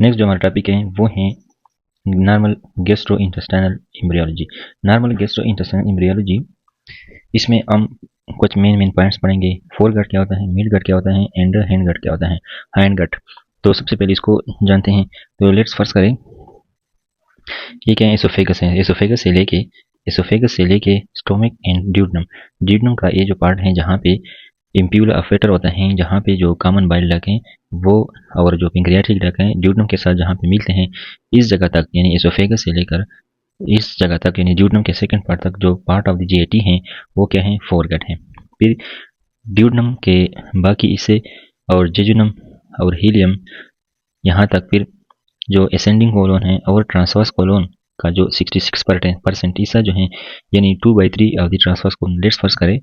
Next जो हमारा topic है वो है normal gastro intestinal embryology. Normal gastro intestinal embryology, इसमें हम कुछ मेन पॉइंट्स पढ़ेंगे। फोर गट क्या होता है, मिड गट क्या होता है, एंड हैंड गट क्या होता है, हैंड गट। तो सबसे पहले इसको जानते हैं। तो लेट्स फर्स्ट करें, ये क्या है, एसोफेगस है। एसोफेगस से लेके स्टोमक एंड ड्यूडनम। ड्यूडनम का ये जो पार्ट है जहाँ पे इम्प्यूला अफेटर होता है, जहाँ पे जो कॉमन बाइल डक है वो और जो पेंक्रियाटिक डक है ड्यूडनम के साथ जहाँ पे मिलते हैं, इस जगह तक यानी एसोफेगस से लेकर इस जगह तक यानी ड्यूडनम के सेकंड पार्ट तक जो पार्ट ऑफ द जीआईटी है वो क्या है, फोरगट है। फिर ड्यूडनम के बाकी हिस्से और जेजुनम और हीलियम यहाँ तक, फिर जो असेंडिंग कोलोन है और ट्रांसवर्स कोलोन का जो 66% हिस्सा जो है यानी 2/3 of the transverse colon. Let's first करें,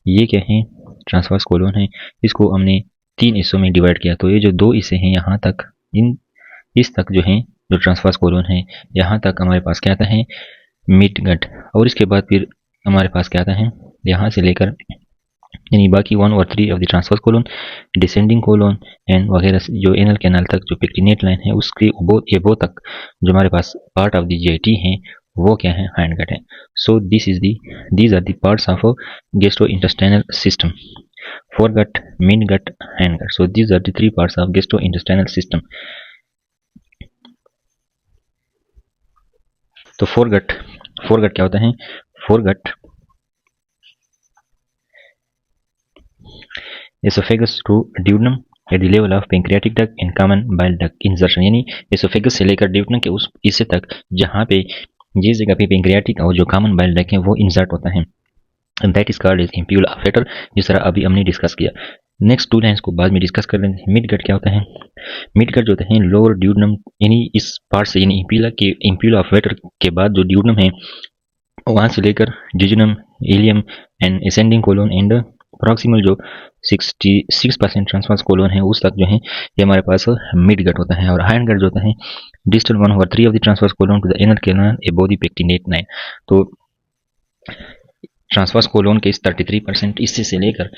ये क्या है, ट्रांसवर्स कोलोन है। इसको हमने 3 हिस्सों में डिवाइड किया। तो ये जो 2 हिस्से हैं यहाँ तक, इस तक जो है जो ट्रांसवर्स कोलोन है, यहाँ तक हमारे पास क्या आता है, मिड गट। और इसके बाद फिर हमारे पास क्या आता है, यहाँ से लेकर यानी बाकी 1/3 of the transverse colon, descending colon and वगैरह जो एनल कैनाल तक जो पेक्टिनेट लाइन है उसके एबो तक जो हमारे पास पार्ट ऑफ द जीआईटी है वो क्या है, हैंड गट है। So these are the parts of gastrointestinal system, foregut, mid gut, hind gut. So these are the 3 parts of gastrointestinal system. तो फोरगट क्या होता है, foregut oesophagus to duodenum at the level of pancreatic duct and common bile duct insertion, यानी oesophagus से लेकर duodenum के उस हिस्से तक जहाँ पे जिस जगह पे पेंक्रियाटिक और जो कॉमन बाइल डक्ट है वो इंसर्ट होता है, दैट इज कॉल्ड एज इम्प्यूला अफेटर, जिस तरह अभी हमने डिस्कस किया। नेक्स्ट 2 लाइन्स को बाद में डिस्कस कर लेंगे। मिड गट क्या होता है, मिड गट जो होता है लोअर ड्यूडनम यानी इस पार्ट से यानी इम्प्यूला अफेटर के बाद जो ड्यूडनम है वहाँ से लेकर jejunum, ileum and ascending colon and proximal जो 66% ट्रांसवर्स कोलोन है उस तक जो है ये हमारे पास मिड गट होता है। और हैंड गट जो होता है distal 1/3 of the transverse colon to the inner canal above the pectinate line. तो ट्रांसवर्स कोलोन के इस 33% हिस्से से लेकर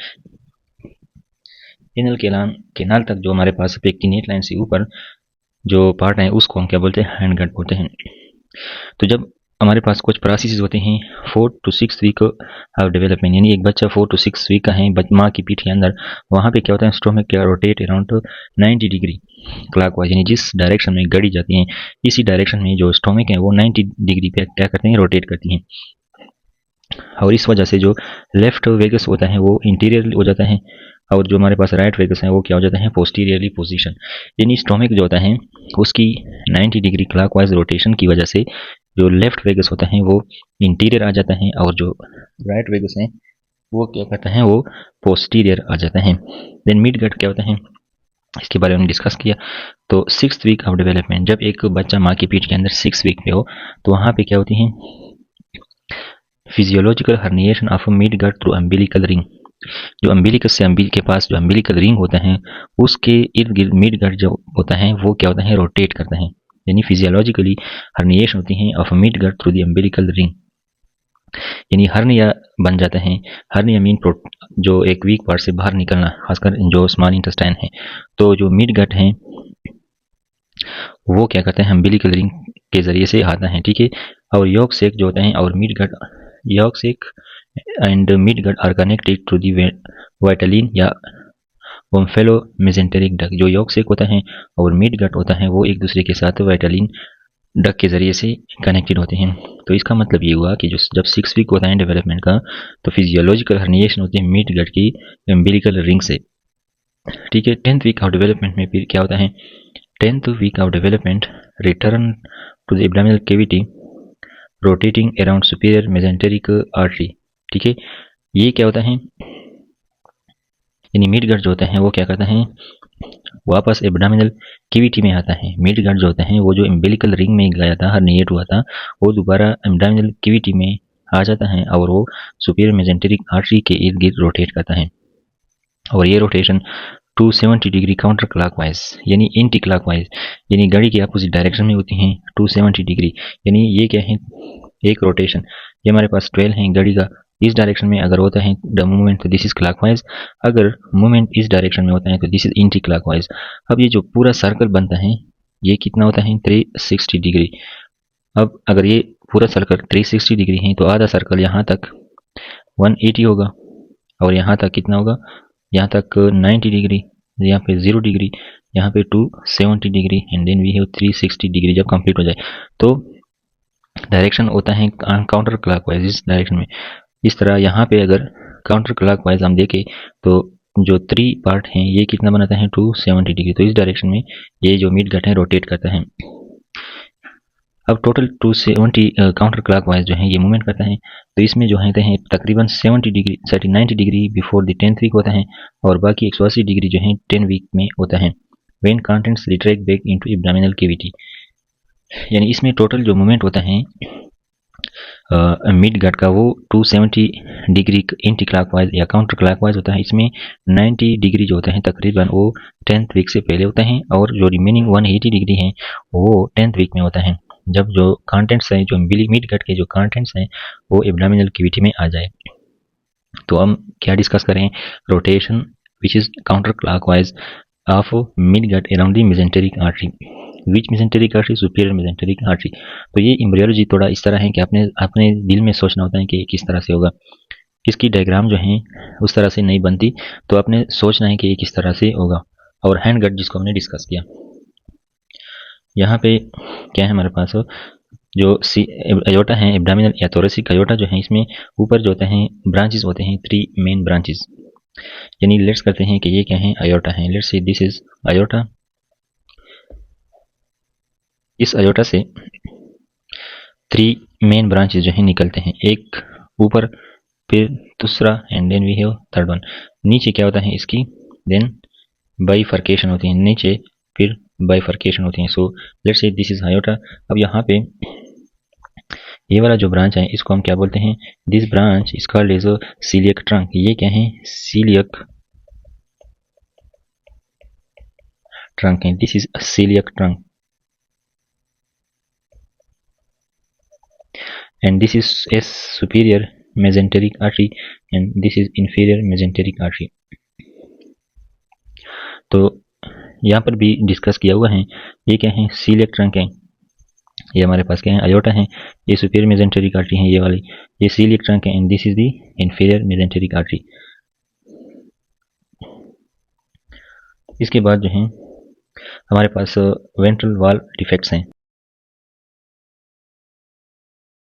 इनर कैनाल तक जो हमारे पास पेक्टिनेट लाइन से ऊपर जो पार्ट है उसको हम क्या बोलते हैं, हैंड गट बोलते हैं। तो जब हमारे पास कुछ प्रोसेसेस होते हैं 4 to 6 वीक ऑफ डेवलपमेंट, यानी एक बच्चा 4 to 6 वीक का है माँ की पीठ के अंदर, वहाँ पे क्या होता है, स्टोमक क्या रोटेट अराउंड 90 डिग्री क्लॉकवाइज, यानी जिस डायरेक्शन में गड़ी जाती हैं इसी डायरेक्शन में जो स्टोमक है वो 90 डिग्री पे क्या करते हैं, रोटेट करती हैं। और इस वजह से जो लेफ्ट वेगस होता है वो इंटीरियर हो जाता है और जो हमारे पास राइट वेगस है वो क्या हो जाता है, पोस्टीरियरली पोजीशन। यानी स्टोमक जो होता है उसकी 90 डिग्री क्लॉकवाइज रोटेशन की वजह से जो लेफ्ट वेगस होता है वो इंटीरियर आ जाता है और जो राइट वेगस है वो क्या करता है, वो पोस्टीरियर आ जाता है। देन मिड गट क्या होता है, इसके बारे में डिस्कस किया। तो 6th वीक ऑफ डेवलपमेंट, जब एक बच्चा माँ की पीठ के अंदर 6 वीक पे हो तो वहाँ पे क्या होती है, physiological herniation of mid gut through umbilical ring. जो अम्बिलिकस से के पास जो अम्बिलिकल रिंग होता है उसके इर्द गिर्द मिड गट जो होता है वो क्या होता है, रोटेट करता है, यानी फिजियोलॉजिकली हर्निएशन होती है of mid gut through the umbilical ring, यानी हर्निया बन जाता है। हर्निया मीन जो एक वीक पार्ट से बाहर निकलना, खासकर जो स्मॉल इंटेस्टाइन है। तो जो मिड गट है वो क्या करते हैं, अम्बिलिकल रिंग के जरिए से आता है, ठीक है। और यॉक सेक जो होता है और mid gut, yolk sac and mid gut are connected to the vitelline या ओम्फेलो मेजेंटेरिक डक। जो यॉक सेक होता है और मिड गट होता है वो एक दूसरे के साथ वाइटलिन डक के जरिए से कनेक्टेड होते हैं। तो इसका मतलब ये हुआ कि जो जब 6 वीक होता है डेवलपमेंट का तो फिजियोलॉजिकल हर्निएशन होती है मिड गट की अम्बिलिकल रिंग से, ठीक है। 10th वीक ऑफ डेवलपमेंट में फिर क्या होता है, 10th week of development return to the abdominal cavity rotating around superior mesenteric artery, ठीक है। ये क्या होता है, यानी मिड गट जो होता है वो क्या करता है, वापस एब्डोमिनल कैविटी में आता है। मिड गट जो होता है वो जो अम्बिलिकल रिंग में गया था, हर्निएट हुआ था, वो दोबारा एब्डोमिनल कैविटी में आ जाता है और वो सुपीरियर मेजेंटेरिक आर्टरी के इर्द गिर्द रोटेट करता है। और ये रोटेशन 270 डिग्री काउंटर क्लॉकवाइज यानी एंटी क्लॉकवाइज, यानी घड़ी की अपोजिट डायरेक्शन में होती हैं 270 डिग्री। यानी ये क्या है, एक रोटेशन, ये हमारे पास 12 है घड़ी का, इस डायरेक्शन में अगर होता है द मूवमेंट तो दिस इज क्लॉकवाइज, अगर मूवमेंट इस डायरेक्शन में होता है तो दिस इज एंटी क्लॉकवाइज। अब ये जो पूरा सर्कल बनता है ये कितना होता है 360 डिग्री। अब अगर ये पूरा सर्कल 360 डिग्री है तो आधा सर्कल यहाँ तक 180 होगा और यहाँ तक कितना होगा, यहाँ तक 90 डिग्री, यहाँ पे 0 डिग्री, यहाँ पे 270 degree and then we have 360 degree. जब कंप्लीट हो जाए तो डायरेक्शन होता है काउंटर क्लॉकवाइज इस डायरेक्शन में। इस तरह यहाँ पे अगर काउंटर क्लॉकवाइज हम देखें तो जो 3 पार्ट हैं ये कितना बनाता है 270 डिग्री। तो इस डायरेक्शन में ये जो मिड गट है रोटेट करता है। अब टोटल 270 काउंटर क्लॉकवाइज जो है ये मूवमेंट करता है। तो इसमें जो है तकरीबन 70 degree 90 degree before the 10th week होता है और बाकी 180 डिग्री जो है 10 वीक में होता है। When contents retract back into abdominal cavity, यानी इसमें टोटल जो मूवमेंट होता है मिड गट का वो 270 डिग्री एंटी क्लॉकवाइज या काउंटर क्लॉकवाइज होता है। इसमें 90 डिग्री जो होता है तकरीबन वो 10th वीक से पहले होता है और जो रिमेनिंग 180 डिग्री है वो 10th वीक में होता है, जब जो कंटेंट्स हैं जो मिड गट के जो कंटेंट्स हैं वो एब्डोमिनल कैविटी में आ जाए। तो हम क्या डिस्कस करें, rotation which is counter clockwise of mid gut around the mesenteric artery. Which mesenteric artery, superior mesenteric artery. तो ये एम्ब्रियोलॉजी थोड़ा इस तरह है कि आपने अपने दिल में सोचना होता है कि किस तरह से होगा। इसकी डायग्राम जो है उस तरह से नहीं बनती, तो आपने सोचना है कि ये किस तरह से होगा। और हैंड गट जिसको हमने डिस्कस किया, यहाँ पे क्या है हमारे पास जो अयोटा है एब्डोमिनल या थोरेसिक अयोटा जो है, इसमें ऊपर जो होते हैं ब्रांचेस होते हैं 3 मेन ब्रांचेस। यानी लेट्स करते हैं कि ये क्या है अयोटा है, let's say this is aorta. इस अयोटा से 3 मेन ब्रांचेस जो है निकलते हैं, एक ऊपर फिर दूसरा and then we have third one. नीचे क्या होता है इसकी देन बाइफर्केशन होती है, नीचे फिर बाइफर्केशन होती है। So let's say this is aorta. अब यहाँ पे ये वाला जो ब्रांच है इसको हम क्या बोलते हैं, this branch is called as coeliac trunk. ये क्या है सीलियक ट्रंक है, this is coeliac trunk and this is a superior mesenteric artery and this is inferior mesenteric artery। तो यहाँ पर भी डिस्कस किया हुआ है। ये क्या है सीलियक ट्रंक है, ये हमारे पास क्या है अयोटा है, ये सुपीरियर मेसेंटेरिक आर्टरी है ये वाली, ये सीलियक ट्रंक है and this is the inferior mesenteric artery. इसके बाद जो है हमारे पास वेंट्रल वॉल डिफेक्ट्स हैं।